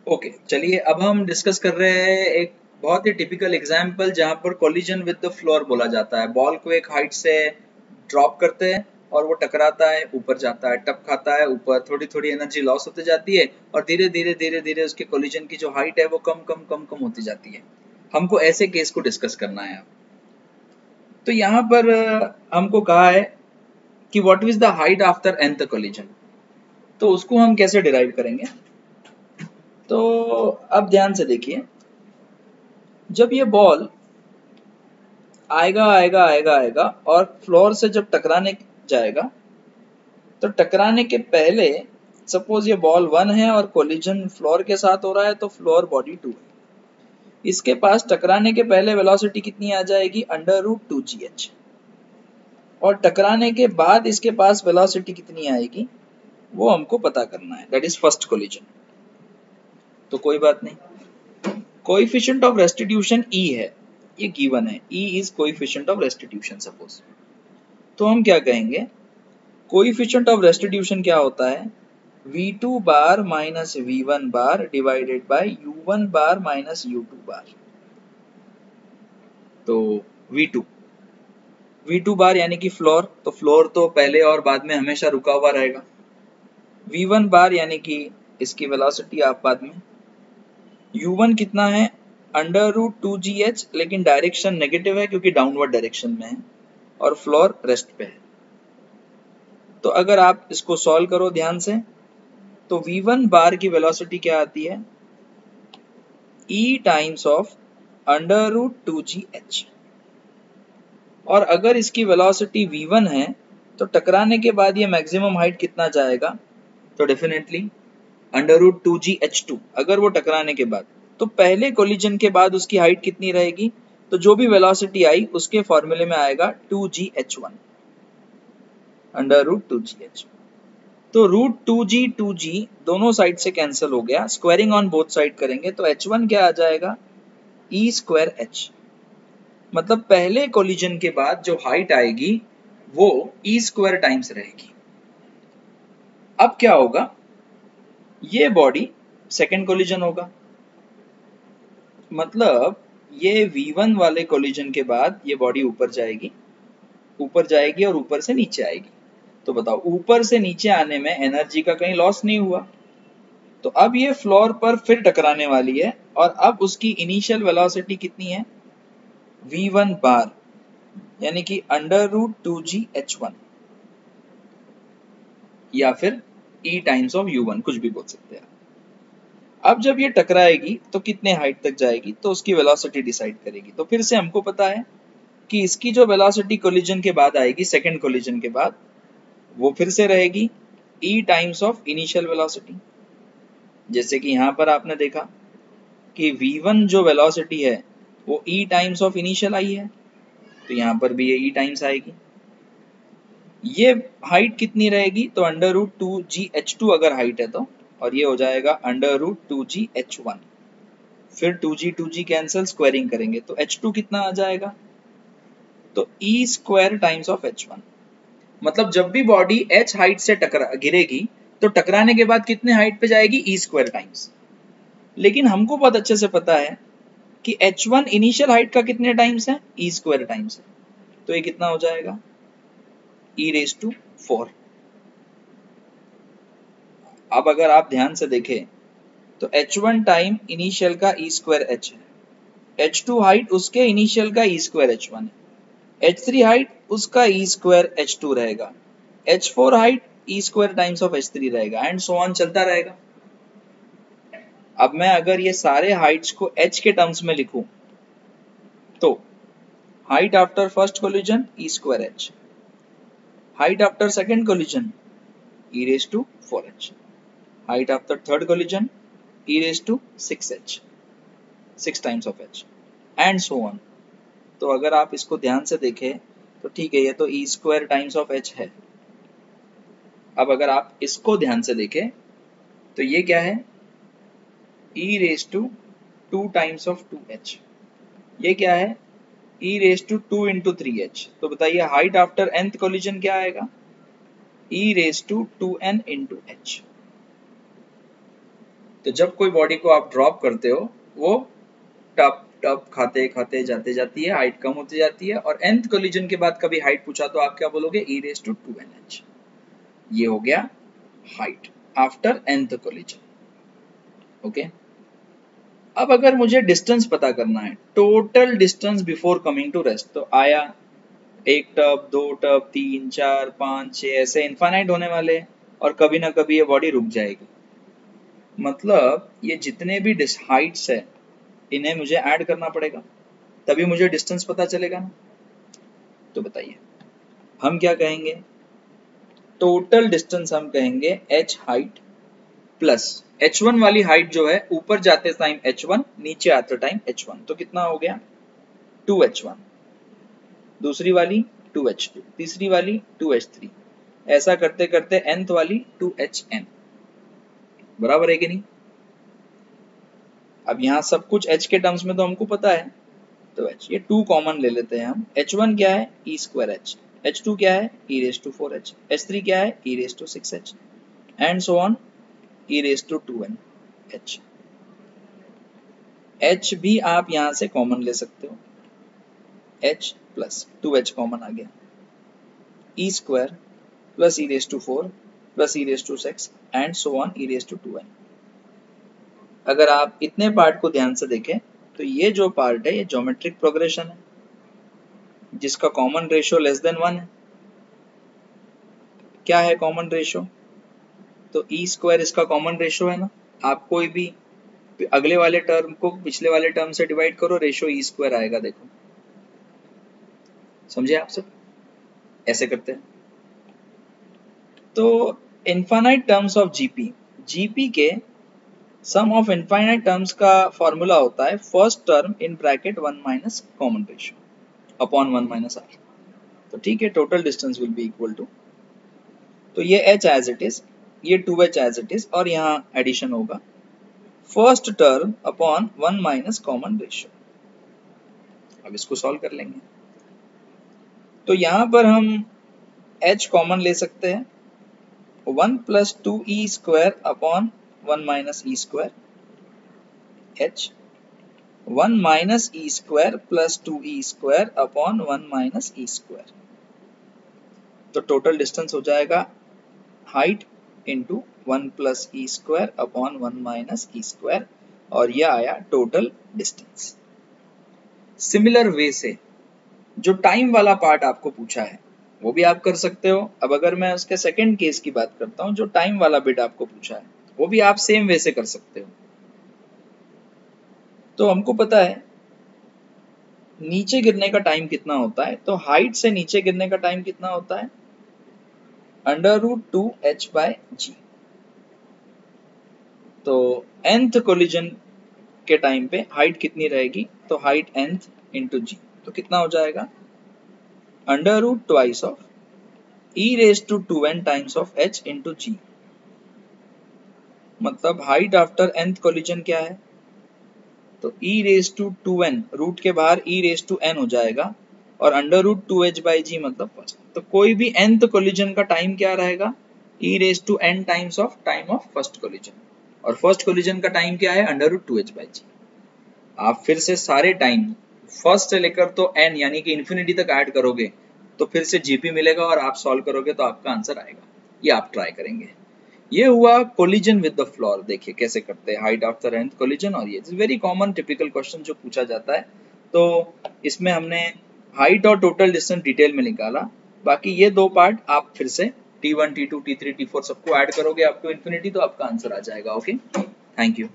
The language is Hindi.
ओके, चलिए अब हम डिस्कस कर रहे हैं एक बहुत ही टिपिकल एग्जांपल जहां पर कोलिजन विद द फ्लोर बोला जाता है। बॉल को एक हाइट से ड्रॉप करते हैं और वो टकराता है, ऊपर जाता है, टप खाता है, ऊपर थोड़ी थोड़ी एनर्जी लॉस होती जाती है और धीरे धीरे उसके कोलिजन की जो हाइट है वो कम होती जाती है। हमको ऐसे केस को डिस्कस करना है। तो यहाँ पर हमको कहा है कि what is the height after nth collision, तो उसको हम कैसे डिराइव करेंगे। तो अब ध्यान से देखिए, जब ये बॉल आएगा और फ्लोर से जब टकराने जाएगा, तो टकराने के पहले सपोज ये बॉल 1 है और कोलिजन फ्लोर के साथ हो रहा है, तो फ्लोर बॉडी 2 है। इसके पास टकराने के पहले वेलोसिटी कितनी आ जाएगी, √2gh, और टकराने के बाद इसके पास वेलोसिटी कितनी आएगी वो हमको पता करना है, दैट इज फर्स्ट कोलिजन। तो कोई बात नहीं, कोएफिशिएंट ऑफ रेस्टिट्यूशन E है, ये गिवन है, E is coefficient of restitution suppose. तो हम क्या कहेंगे, कोएफिशिएंट ऑफ रेस्टिट्यूशन क्या होता है, v2 bar minus v1 bar divided by u1 bar minus u2 बार। तो v2 बार यानी कि फ्लोर, तो फ्लोर तो पहले और बाद में हमेशा रुका हुआ रहेगा। v1 बार यानी कि इसकी वेलोसिटी आप बाद में, u1 कितना है, √2gh, लेकिन डायरेक्शन नेगेटिव है क्योंकि डाउनवर्ड डायरेक्शन में है और फ्लोर रेस्ट पे है। तो अगर आप इसको सॉल्व करो ध्यान से, तो v1 बार की वेलोसिटी क्या आती है, e टाइम्स ऑफ √2gh, और अगर इसकी वेलोसिटी v1 है तो टकराने के बाद ये मैक्सिमम हाइट कितना जाएगा, तो डेफिनेटली √2gh2। अगर वो टकराने के बाद, तो पहले कोलिजन के बाद उसकी हाइट कितनी रहेगी, तो जो भी वेलोसिटी आई उसके फॉर्मूले में आएगा 2gh1 √2gh। तो √2g दोनों साइड से कैंसिल हो गया, स्क्वायरिंग ऑन बोथ साइड करेंगे तो h1 क्या आ जाएगा, e²h। मतलब पहले कोलिजन के बाद जो हाइट आएगी वो e² टाइम्स रहेगी। अब क्या होगा, ये बॉडी सेकेंड कोलिजन होगा, मतलब ये v1 वाले कोलिजन के बाद ये बॉडी ऊपर जाएगी और ऊपर से नीचे आएगी। तो बताओ, ऊपर से नीचे आने में एनर्जी का कहीं लॉस नहीं हुआ, तो अब ये फ्लोर पर फिर टकराने वाली है और अब उसकी इनिशियल वेलोसिटी कितनी है, v1 बार यानी कि √2gh1 या फिर e टाइम्स ऑफ u1, कुछ भी बोल सकते हैं। अब जब ये टकराएगी तो कितने हाइट तक जाएगी, तो उसकी वेलोसिटी डिसाइड करेगी। तो फिर से हमको पता है कि इसकी जो वेलोसिटी कोलिजन के बाद आएगी, सेकंड कोलिजन के बाद, वो फिर से रहेगी e times of initial velocity. जैसे कि यहाँ पर आपने देखा कि v1 जो वेलोसिटी है वो e टाइम्स ऑफ इनिशियल आई है, तो यहाँ पर भी ये e टाइम्स आएगी। ये हाइट कितनी रहेगी, तो √2gh2 अगर हाइट है तो, और ये हो जाएगा √2gh1। फिर 2g कैंसिल, स्क्वायरिंग करेंगे तो h2 कितना आ जाएगा, तो e² टाइम्स ऑफ h1। मतलब जब भी बॉडी h हाइट से गिरेगी तो टकराने के बाद कितने हाइट पे जाएगी, e² टाइम्स। लेकिन हमको बहुत अच्छे से पता है कि h1 इनिशियल हाइट का कितने टाइम्स है, e² टाइम्स है। तो ये कितना हो जाएगा, e⁴। अब अगर आप ध्यान से देखें तो h1 टाइम इनिशियल का e²h है, h2 हाइट उसके इनिशियल का e²h1 है, h3 हाइट उसका e²h2 रहेगा, h4 height e² times of h3 रहेगा, एंड सो ऑन चलता रहेगा। अब मैं अगर ये सारे हाइट्स को h के टर्म्स में लिखूं, तो height after first collision e²h, height after second collision e⁴h, height after third collision e⁶h, 6 times of h, and so on. तो अगर आप इसको ध्यान से देखें तो ठीक है, ये तो e² टाइम्स ऑफ h है। अब अगर आप इसको ध्यान से देखें तो ये क्या है, e⁻² टाइम्स ऑफ 2h, ये क्या है, e⁻² इंटू 3h। तो बताइए हाइट आफ्टर nth कोलिजन क्या आएगा, e⁻²n इंटू h। तो जब कोई बॉडी को आप ड्रॉप करते हो वो टप टप खाते खाते जाते जाती है, हाइट कम होती जाती है, और nth कोलिजन के बाद कभी हाइट पूछा तो आप क्या बोलोगे, e⁻²nh। ये हो गया height after nth collision. Okay, अब अगर मुझे डिस्टेंस पता करना है, total distance before coming to rest, तो आया 1 टब, 2 टब, 3, 4, 5, 6 ऐसे इनफाइनाइट होने वाले, और कभी ना कभी ये बॉडी रुक जाएगी। मतलब ये जितने भी हाइट्स है इन्हें मुझे ऐड करना पड़ेगा, तभी मुझे डिस्टेंस पता चलेगा ना। तो बताइए हम क्या कहेंगे, टोटल डिस्टेंस हम कहेंगे h हाइट प्लस h1 वाली हाइट जो है ऊपर जाते टाइम h1, नीचे आते टाइम h1, तो कितना हो गया 2h1, दूसरी वाली 2h2, तीसरी वाली 2h3, ऐसा करते करते nth वाली 2hn, बराबर है कि नहीं। अब यहाँ सब कुछ h के टर्म्स में तो हमको पता है, तो h, ये 2 कॉमन ले लेते हैं हम। h1 क्या है e²h, h2 क्या है e⁻⁴h, h3 क्या है e⁻⁶h, and so on e⁻²n h भी आप यहाँ से कॉमन ले सकते हो, h प्लस 2h कॉमन आ गया, e² plus e⁻⁴ plus e⁻⁶ and so on e⁻²n। अगर आप इतने पार्ट को ध्यान से देखें तो ये जो पार्ट है ये ज्योमेट्रिक प्रोग्रेशन है जिसका कॉमन रेशियो <1 है। क्या है कॉमन रेशियो, तो e² इसका कॉमन रेशियो है ना। आप कोई भी अगले वाले टर्म को पिछले वाले टर्म से डिवाइड करो, रेशियो e² आएगा, देखो समझे आप सब, ऐसे करते हैं। तो इनफाइनाइट टर्म्स ऑफ जीपी के सम ऑफ इनफाइनाइट टर्म्स का फॉर्मूला होता है first term in bracket 1 minus common ratio upon 1 minus R. तो ठीक है, total distance will be equal to, तो ये h एज इट इज, ये 2h एज इट इज, और यहाँ एडिशन होगा first term upon 1 minus common ratio. अब इसको सॉल्व कर लेंगे, तो यहाँ पर हम h कॉमन ले सकते हैं, 1 plus 2e² upon 1 minus e², h 1 minus e² plus 2e² upon 1 minus e²। तो टोटल डिस्टेंस हो जाएगा height into 1 plus e² upon 1 minus e², और यह आया टोटल डिस्टेंस। सिमिलर वे से जो टाइम वाला पार्ट आपको पूछा है वो भी आप कर सकते हो। अब अगर मैं उसके सेकंड केस की बात करता हूं, जो टाइम वाला बिट आपको पूछा है वो भी आप सेम वे से कर सकते हो। तो हमको पता है नीचे गिरने का टाइम कितना होता है, तो हाइट से नीचे गिरने का टाइम कितना होता है, √2h/g। तो nth कोलिजन के टाइम पे हाइट कितनी रहेगी, तो हाइट nth इंटू जी, तो कितना हो जाएगा √2 of e⁻²n times of h into G. मतलब हाइट आफ्टर nth कोलिजन क्या है, तो e⁻²n, रूट के बाहर e⁻n हो जाएगा, और √2h/g मतलब फर्स्ट। तो कोई भी nth कोलिजन का टाइम क्या रहेगा, e⁻n times of time of first collision, और फर्स्ट कोलिजन का टाइम क्या है √2h/g। आप फिर से सारे टाइम फर्स्ट से लेकर तो n यानी कि इंफिनिटी तक ऐड करोगे तो फिर से जीपी मिलेगा, और आप सॉल्व करोगे तो आपका आंसर आएगा। ये आप ट्राई करेंगे। ये हुआ कोलिजन विद द फ्लोर, देखिए कैसे करते हैं हाइट आफ्टर nth कोलिजन, और ये वेरी कॉमन टिपिकल क्वेश्चन जो पूछा जाता है। तो इसमें हमने हाइट और टोटल डिस्टेंस डिटेल में निकाला, बाकी ये दो पार्ट आप फिर से T1, T2, T3, T4 सबको ऐड करोगे आपको इंफिनिटी, तो आपका आंसर आ जाएगा। Okay, thank you.